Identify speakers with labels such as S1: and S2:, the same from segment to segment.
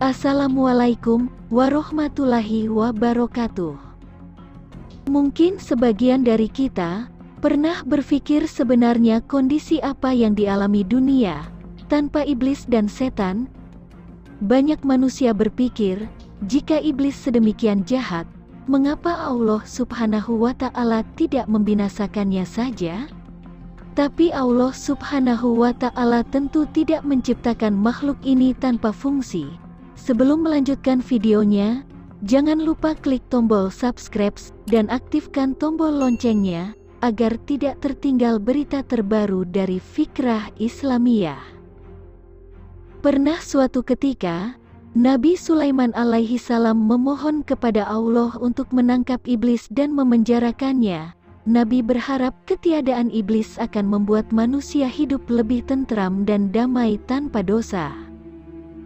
S1: Assalamualaikum warahmatullahi wabarakatuh. Mungkin sebagian dari kita pernah berpikir sebenarnya kondisi apa yang dialami dunia tanpa iblis dan setan. Banyak manusia berpikir, jika iblis sedemikian jahat, mengapa Allah Subhanahu wa Ta'ala tidak membinasakannya saja? Tapi Allah Subhanahu wa Ta'ala tentu tidak menciptakan makhluk ini tanpa fungsi. Sebelum melanjutkan videonya, jangan lupa klik tombol subscribe dan aktifkan tombol loncengnya agar tidak tertinggal berita terbaru dari Fikrah Islamiyah. Pernah suatu ketika, Nabi Sulaiman alaihi salam memohon kepada Allah untuk menangkap iblis dan memenjarakannya. Nabi berharap ketiadaan iblis akan membuat manusia hidup lebih tentram dan damai tanpa dosa.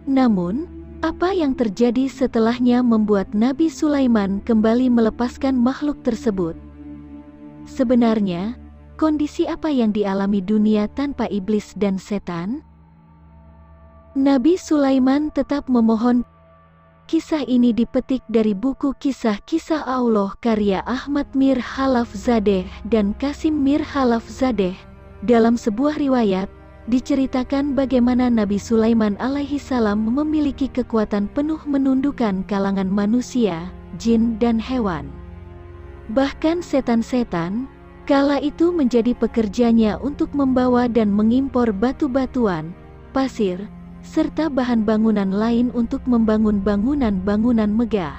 S1: Namun, apa yang terjadi setelahnya membuat Nabi Sulaiman kembali melepaskan makhluk tersebut? Sebenarnya, kondisi apa yang dialami dunia tanpa iblis dan setan? Nabi Sulaiman tetap memohon. Kisah ini dipetik dari buku Kisah-Kisah Allah karya Ahmad Mir Khalafzadeh dan Qasim Mir Khalafzadeh. Dalam sebuah riwayat, diceritakan bagaimana Nabi Sulaiman alaihi salam memiliki kekuatan penuh menundukkan kalangan manusia, jin dan hewan. Bahkan setan-setan, kala itu menjadi pekerjanya untuk membawa dan mengimpor batu-batuan, pasir, serta bahan bangunan lain untuk membangun bangunan-bangunan megah.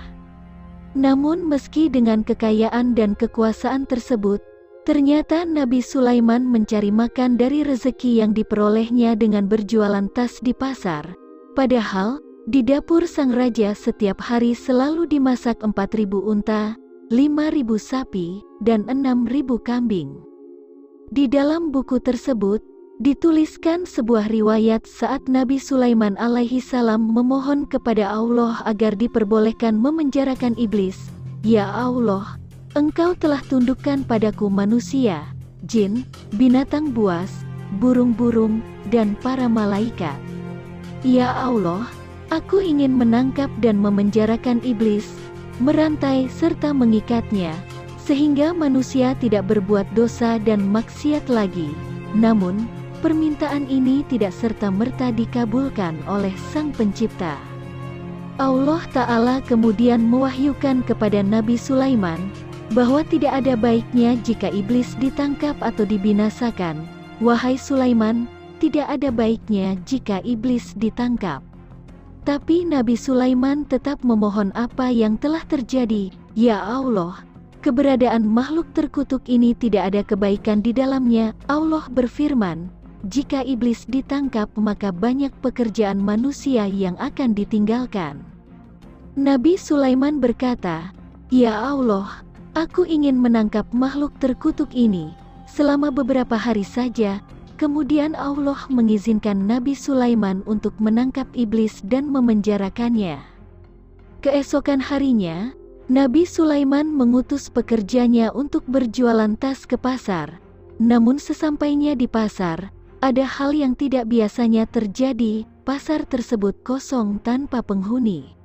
S1: Namun meski dengan kekayaan dan kekuasaan tersebut, ternyata Nabi Sulaiman mencari makan dari rezeki yang diperolehnya dengan berjualan tas di pasar. Padahal, di dapur sang raja setiap hari selalu dimasak 4.000 unta, 5.000 sapi, dan 6.000 kambing. Di dalam buku tersebut, dituliskan sebuah riwayat saat Nabi Sulaiman alaihi salam memohon kepada Allah agar diperbolehkan memenjarakan iblis. Ya Allah, Engkau telah tundukkan padaku manusia, jin, binatang buas, burung-burung, dan para malaikat. Ya Allah, aku ingin menangkap dan memenjarakan iblis, merantai serta mengikatnya, sehingga manusia tidak berbuat dosa dan maksiat lagi. Namun, permintaan ini tidak serta-merta dikabulkan oleh Sang Pencipta. Allah Ta'ala kemudian mewahyukan kepada Nabi Sulaiman, bahwa tidak ada baiknya jika iblis ditangkap atau dibinasakan. Wahai Sulaiman, tidak ada baiknya jika iblis ditangkap. Tapi Nabi Sulaiman tetap memohon apa yang telah terjadi. Ya Allah, keberadaan makhluk terkutuk ini tidak ada kebaikan di dalamnya. Allah berfirman, jika iblis ditangkap maka banyak pekerjaan manusia yang akan ditinggalkan. Nabi Sulaiman berkata, Ya Allah, aku ingin menangkap makhluk terkutuk ini selama beberapa hari saja. Kemudian Allah mengizinkan Nabi Sulaiman untuk menangkap iblis dan memenjarakannya. Keesokan harinya, Nabi Sulaiman mengutus pekerjanya untuk berjualan tas ke pasar. Namun sesampainya di pasar, ada hal yang tidak biasanya terjadi, pasar tersebut kosong tanpa penghuni.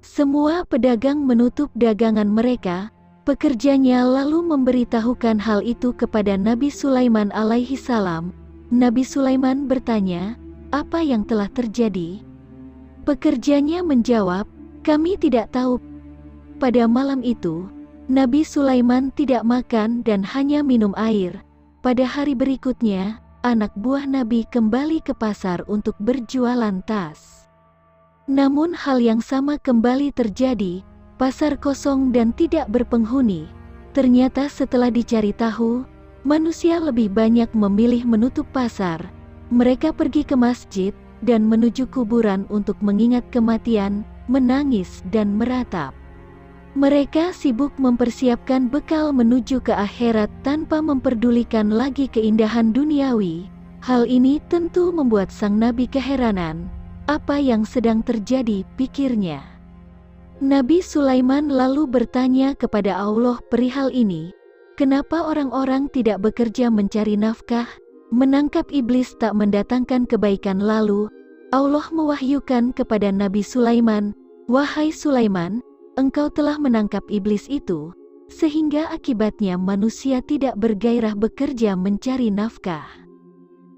S1: Semua pedagang menutup dagangan mereka. Pekerjanya lalu memberitahukan hal itu kepada Nabi Sulaiman alaihi salam. Nabi Sulaiman bertanya, apa yang telah terjadi? Pekerjanya menjawab, kami tidak tahu. Pada malam itu, Nabi Sulaiman tidak makan dan hanya minum air. Pada hari berikutnya, anak buah Nabi kembali ke pasar untuk berjualan tas. Namun hal yang sama kembali terjadi. Pasar kosong dan tidak berpenghuni. Ternyata setelah dicari tahu, manusia lebih banyak memilih menutup pasar. Mereka pergi ke masjid dan menuju kuburan untuk mengingat kematian, menangis dan meratap. Mereka sibuk mempersiapkan bekal menuju ke akhirat tanpa memperdulikan lagi keindahan duniawi. Hal ini tentu membuat sang nabi keheranan. Apa yang sedang terjadi, pikirnya. Nabi Sulaiman lalu bertanya kepada Allah perihal ini, kenapa orang-orang tidak bekerja mencari nafkah? Menangkap iblis tak mendatangkan kebaikan lalu, Allah mewahyukan kepada Nabi Sulaiman, "Wahai Sulaiman, engkau telah menangkap iblis itu, sehingga akibatnya manusia tidak bergairah bekerja mencari nafkah.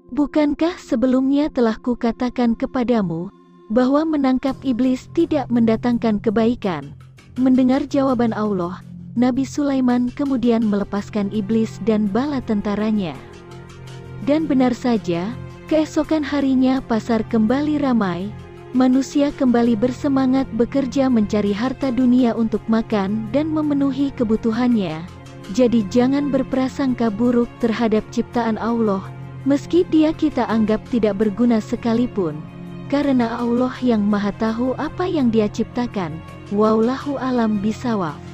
S1: Bukankah sebelumnya telah kukatakan kepadamu, bahwa menangkap iblis tidak mendatangkan kebaikan?" Mendengar jawaban Allah, Nabi Sulaiman kemudian melepaskan iblis dan bala tentaranya. Dan benar saja, keesokan harinya pasar kembali ramai, manusia kembali bersemangat bekerja mencari harta dunia untuk makan dan memenuhi kebutuhannya. Jadi jangan berprasangka buruk terhadap ciptaan Allah, meski dia kita anggap tidak berguna sekalipun. Karena Allah yang Maha Tahu apa yang Dia ciptakan. Wallahu a'lam bishawab.